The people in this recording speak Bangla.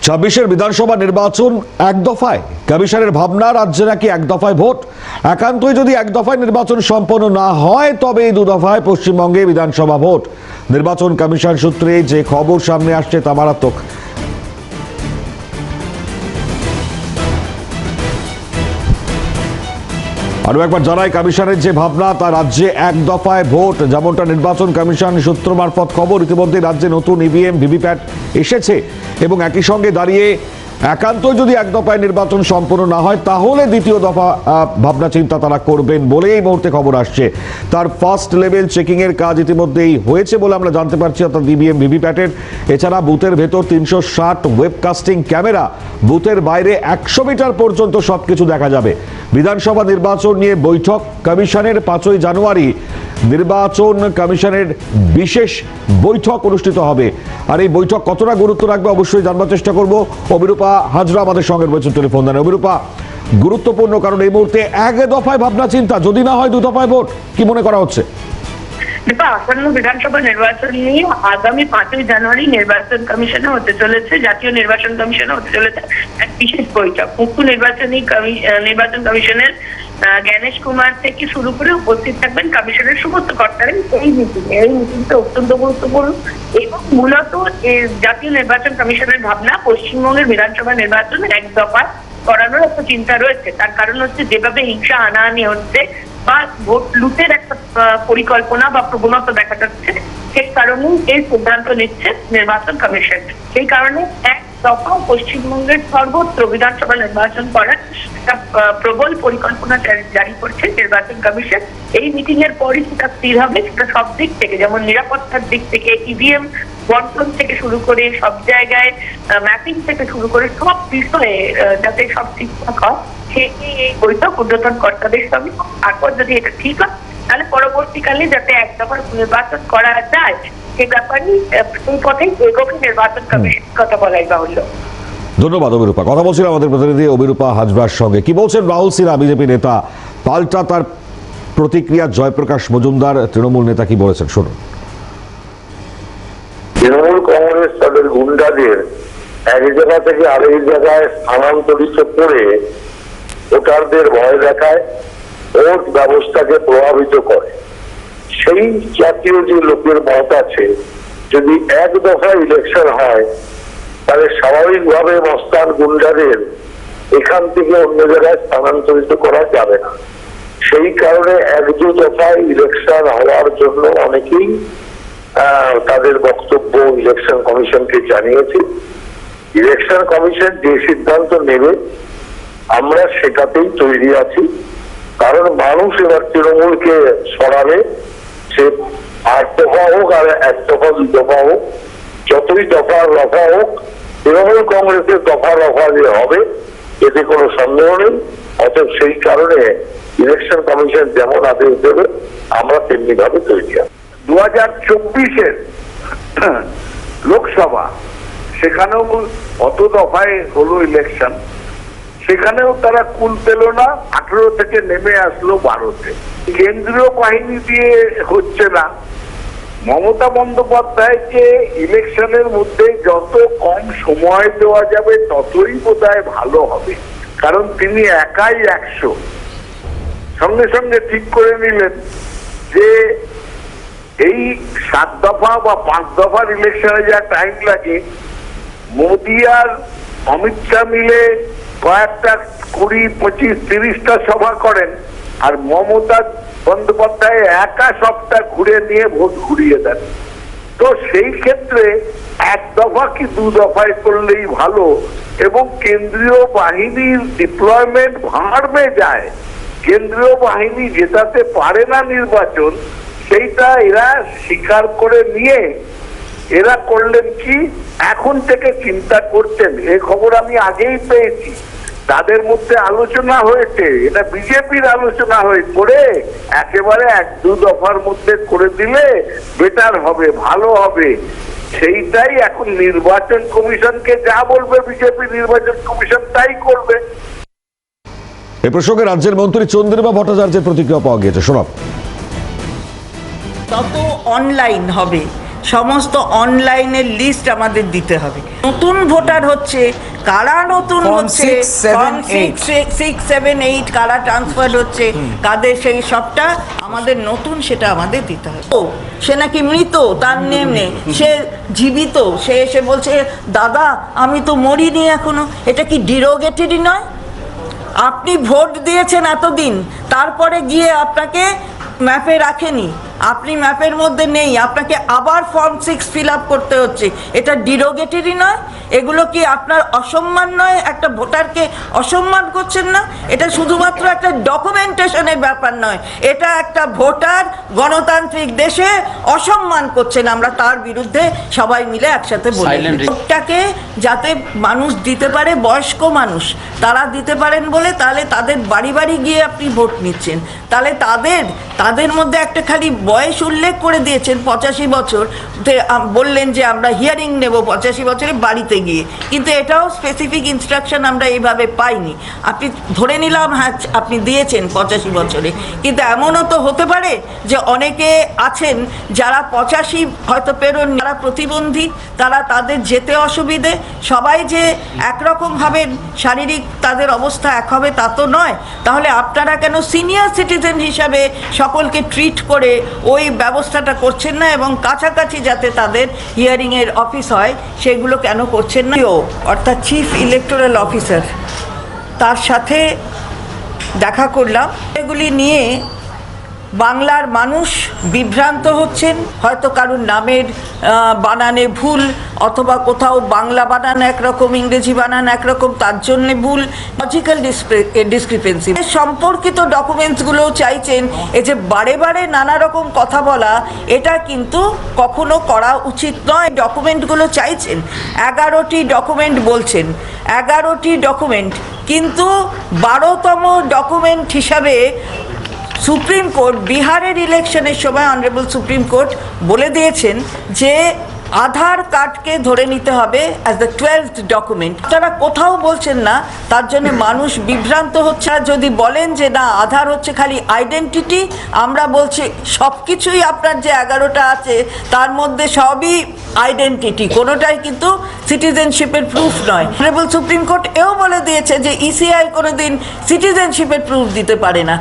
ছাব্বিশের বিধানসভা নির্বাচন এক দফায়, কমিশনের ভাবনা রাজ্যে নাকি এক দফায় ভোট। একান্তই যদি এক দফায় নির্বাচন সম্পন্ন না হয় তবে এই দু দফায় পশ্চিমবঙ্গে বিধানসভা ভোট। নির্বাচন কমিশন সূত্রে যে খবর সামনে আসছে তা মারাত্মক। আরো একবার জানাই, কমিশনের যে ভাবনা তা রাজ্যে এক দফায় ভোট, যেমনটা নির্বাচন কমিশন সূত্র মারফত খবর। ইতিমধ্যে রাজ্যে নতুন ইভিএম ভিভিপ্যাট এসেছে এবং একই সঙ্গে দাঁড়িয়ে একান্তই যদি এক দফায় নির্বাচন সম্পন্ন না হয় তাহলে দ্বিতীয় দফা ভাবনা চিন্তা তারা করবেন বলে এই মুহূর্তে খবর আসছে। তার ফার্স্ট লেভেল চেকিং এর কাজ ইতিমধ্যেই হয়েছে বলে আমরা জানতে পারছি, অর্থাৎ ইভিএম ভিভিপ্যাটের। এছাড়া বুথের ভেতর 360 ওয়েবকাস্টিং ক্যামেরা, বুথের বাইরে 100 মিটার পর্যন্ত সবকিছু দেখা যাবে। বিধানসভা নির্বাচন নিয়ে বৈঠক কমিশনের 5ই জানুয়ারি নির্বাচন কমিশনের বিশেষ বৈঠক অনুষ্ঠিত হবে। আর এই বৈঠক কতটা গুরুত্ব রাখবে অবশ্যই জানবার চেষ্টা করব। অবিরূপা হাজরা আমাদের সঙ্গে রয়েছেন টেলিফোন লাইনে। অবিরূপা, গুরুত্বপূর্ণ কারণ এই মুহূর্তে এক দফায় ভাবনা চিন্তা, যদি না হয় দু দফায় ভোট, কি মনে করা হচ্ছে? দেখো, আসন্ন বিধানসভা নির্বাচন নিয়ে আগামী 5ই জানুয়ারি নির্বাচন কমিশনে হতে চলেছে, জাতীয় নির্বাচন কমিশনে হতে চলেছে এক বিশেষ বৈঠক। মুখ্য নির্বাচন কমিশনের জ্ঞানেশ কুমার থেকে শুরু করে উপস্থিত থাকবেন কমিশনের সমস্ত কর্তারা। এই মিটিংটা অত্যন্ত গুরুত্বপূর্ণ এবং মূলত জাতীয় নির্বাচন কমিশনের ভাবনা পশ্চিমবঙ্গের বিধানসভা নির্বাচন এক দফায় করানোর একটা চিন্তা রয়েছে। তার কারণ হচ্ছে যেভাবে হিংসা হানাহানি হচ্ছে বা ভোট লুটের একটা পরিকল্পনা বা প্রবণতা দেখা যাচ্ছে, সেই কারণেই এই সিদ্ধান্ত নিচ্ছে নির্বাচন কমিশন। সেই কারণে এক দফা পশ্চিমবঙ্গের সর্বত্র বিধানসভা নির্বাচন করার একটা প্রবল পরিকল্পনা জারি করছে নির্বাচন কমিশন। এই মিটিং এর পরই সেটা স্থির হবে, সেটা সব দিক থেকে, যেমন নিরাপত্তার দিক থেকে, ইভিএম বন্টন থেকে শুরু করে সব জায়গায় ম্যাপিং থেকে শুরু করে সব বিষয়ে যাতে সব ঠিকঠাক হয়, সেই এই বৈঠক ঊর্ধ্বতন কর্তাদের সঙ্গে। তারপর যদি এটা ঠিক হয় তাহলে পরবর্তীকালে যাতে এক দফার নির্বাচন করা যায় সে ব্যাপারে সেই পথেই এগোবে নির্বাচন কমিশন, কথা বলাই বাহুল্য। ধন্যবাদ অবিরূপা। কথা বলছিলাম আমাদের প্রতিনিধি অবিরূপা হাজরার সঙ্গে। কি বলছেন রাহুল সিনহা, বিজেপি নেতা? পাল্টা তার প্রতিক্রিয়া জয়প্রকাশ মজুমদার তৃণমূল নেতা কি বলেছেন, শুনুন। তৃণমূল কংগ্রেস তাদের গুন্ডাদের এক জায়গা থেকে আরেক জায়গায় স্থানান্তরিত করে ভোটারদের ভয় দেখায়, ভোট ব্যবস্থাকে প্রভাবিত করে। সেই জাতীয় যে লোকের মত আছে, যদি এক দফা ইলেকশন হয় তাহলে স্বাভাবিকভাবে মস্তান গুন্ডাদের এখান থেকে অন্য জায়গায় স্থানান্তরিত করা যাবে না। সেই কারণে এক দু দফায় ইলেকশন হওয়ার জন্য অনেকেই তাদের বক্তব্য ইলেকশন কমিশনকে জানিয়েছে। ইলেকশন কমিশন যে সিদ্ধান্ত নেবে আমরা সেটাতেই তৈরি আছি, কারণ মানুষ এবার তৃণমূলকে সরাবে। সে 8 দফা হোক আর 1 দফা 2 দফা হোক, যতই দফা রফা হোক, তৃণমূল কংগ্রেসের দফা রফা যে হবে এতে কোনো সন্দেহ নেই। অতএব সেই কারণে ইলেকশন কমিশন যেমন আদেশ দেবে আমরা তেমনি ভাবে তৈরি আছি। 2024-এর লোকসভা, সেখানেও অত দফায় হলো ইলেকশন, সেখানেও তারা কুল পেল না, 18 থেকে নেমে আসলো 12-তে। কেন্দ্রীয় বাহিনী দিয়ে হচ্ছে না। মমতা বন্দ্যোপাধ্যায়কে ইলেকশনের মধ্যে যত কম সময় দেওয়া যাবে ততই বোধহয় ভালো হবে, কারণ তিনি একাই 100। সঙ্গে সঙ্গে ঠিক করে নিলেন যে এই 7 দফা বা 5 দফার ইলেকশনে যা টাইম লাগে, মোদি আর অমিত শাহ মিলে কয়েকটা 20, 25, 30টা সভা করেন, আর মমতা বন্দ্যোপাধ্যায় একা সবটা ঘুরে নিয়ে ভোট ঘুরিয়ে দেন। তো সেই ক্ষেত্রে এক দফা কি 2 দফায় করলেই ভালো, এবং কেন্দ্রীয় বাহিনীর ডিপ্লয়মেন্ট ভাঁড়বে যায়। কেন্দ্রীয় বাহিনী জেতাতে পারে না নির্বাচন, সেইটা এরা স্বীকার করে নিয়ে এরা করলেন কি, এখন থেকে চিন্তা করছেন। এই খবর আমি আগেই পেয়েছি, তাদের মধ্যে আলোচনা হয়েছে, এটা বিজেপির আলোচনা করে একেবারে 1-2 দফার মধ্যে করে দিলে বেটার হবে, ভালো হবে। সেইটাই এখন নির্বাচন কমিশনকে যা বলবে বিজেপি, নির্বাচন কমিশন তাই করবে। এ প্রসঙ্গে রাজ্যের মন্ত্রী চন্দ্রিমা ভট্টাচার্যের প্রতিক্রিয়া পাওয়া গিয়েছে, শোনাব। তত অনলাইন হবে, সমস্ত অনলাইনের লিস্ট আমাদের দিতে হবে। নতুন ভোটার হচ্ছে কারা, নতুন হচ্ছে ফর্ম 6, 7, 8 কারা ট্রান্সফার হচ্ছে, কাদের, সেই সবটা আমাদের নতুন, সেটা আমাদের দিতে হবে। ও সে নাকি মৃত, তার নেম নেই, সে জীবিত, সে এসে বলছে দাদা আমি তো মরিনি এখনো। এটা কি ডিরোগেটরি নয়? আপনি ভোট দিয়েছেন এতদিন, তারপরে গিয়ে আপনাকে ম্যাপে রাখেনি, আপনি ম্যাপের মধ্যে নেই, আপনাকে আবার ফর্ম 6 ফিল আপ করতে হচ্ছে। এটা ডিরোগেটরি নয়? এগুলো কি আপনার অসম্মান নয়? একটা ভোটারকে অসম্মান করছেন না? এটা শুধুমাত্র একটা ডকুমেন্টেশনের ব্যাপার নয়, এটা একটা ভোটার গণতান্ত্রিক দেশে অসম্মান করছেন। আমরা তার বিরুদ্ধে সবাই মিলে একসাথে বলি, ভোটটাকে যাতে মানুষ দিতে পারে, বয়স্ক মানুষ তারা দিতে পারেন বলে, তাহলে তাদের বাড়ি বাড়ি গিয়ে আপনি ভোট নিচ্ছেন, তাহলে তাদের মধ্যে একটা খালি বয়স উল্লেখ করে দিয়েছেন 85 বছর, বললেন যে আমরা হিয়ারিং নেব 85 বছরে বাড়িতে গিয়ে, কিন্তু এটাও স্পেসিফিক ইনস্ট্রাকশন আমরা এইভাবে পাইনি। আপনি ধরে নিলাম হ্যাঁ আপনি দিয়েছেন 85 বছরে, কিন্তু এমনও তো হতে পারে যে অনেকে আছেন যারা 85 হয়তো পেরোন, যারা প্রতিবন্ধী, তাদের যেতে অসুবিধে, সবাই যে একরকমভাবে শারীরিক তাদের অবস্থা এক হবে তা তো নয়। তাহলে আপনারা কেন সিনিয়র সিটিজেন হিসাবে সকলকে ট্রিট করে ওই ব্যবস্থাটা করছেন না, এবং কাছাকাছি যাতে তাদের হিয়ারিংয়ের অফিস হয় সেগুলো কেন করছেন না? অর্থাৎ চিফ ইলেকটোরাল অফিসার, তার সাথে দেখা করলাম, এগুলি নিয়ে বাংলার মানুষ বিভ্রান্ত হচ্ছেন। হয়তো কারুর নামের বানানে ভুল, অথবা কোথাও বাংলা বানান একরকম, ইংরেজি বানান একরকম, তার জন্য ভুল, লজিক্যাল ডিসক্রিপেন্সি সম্পর্কিত ডকুমেন্টসগুলোও চাইছেন। এই যে বারে বারে নানা রকম কথা বলা, এটা কিন্তু কখনো করা উচিত নয়। ডকুমেন্টগুলো চাইছেন, 11টি ডকুমেন্ট বলছেন, 11টি ডকুমেন্ট, কিন্তু 12তম ডকুমেন্ট হিসাবে সুপ্রিম কোর্ট বিহারের ইলেকশনের সময় অনারেবল সুপ্রিম কোর্ট বলে দিয়েছেন যে আধার কার্ডকে ধরে নিতে হবে অ্যাজ দ্য 12th ডকুমেন্ট। তারা কোথাও বলছেন না, তার জন্য মানুষ বিভ্রান্ত হচ্ছে। যদি বলেন যে না আধার হচ্ছে খালি আইডেন্টিটি, আমরা বলছি সব কিছুই আপনার যে 11টা আছে তার মধ্যে সবই আইডেন্টিটি, কোনোটাই কিন্তু সিটিজেনশিপের প্রুফ নয়। অনারেবল সুপ্রিম কোর্ট এও বলে দিয়েছে যে ইসিআই কোনোদিন সিটিজেনশিপের প্রুফ দিতে পারে না।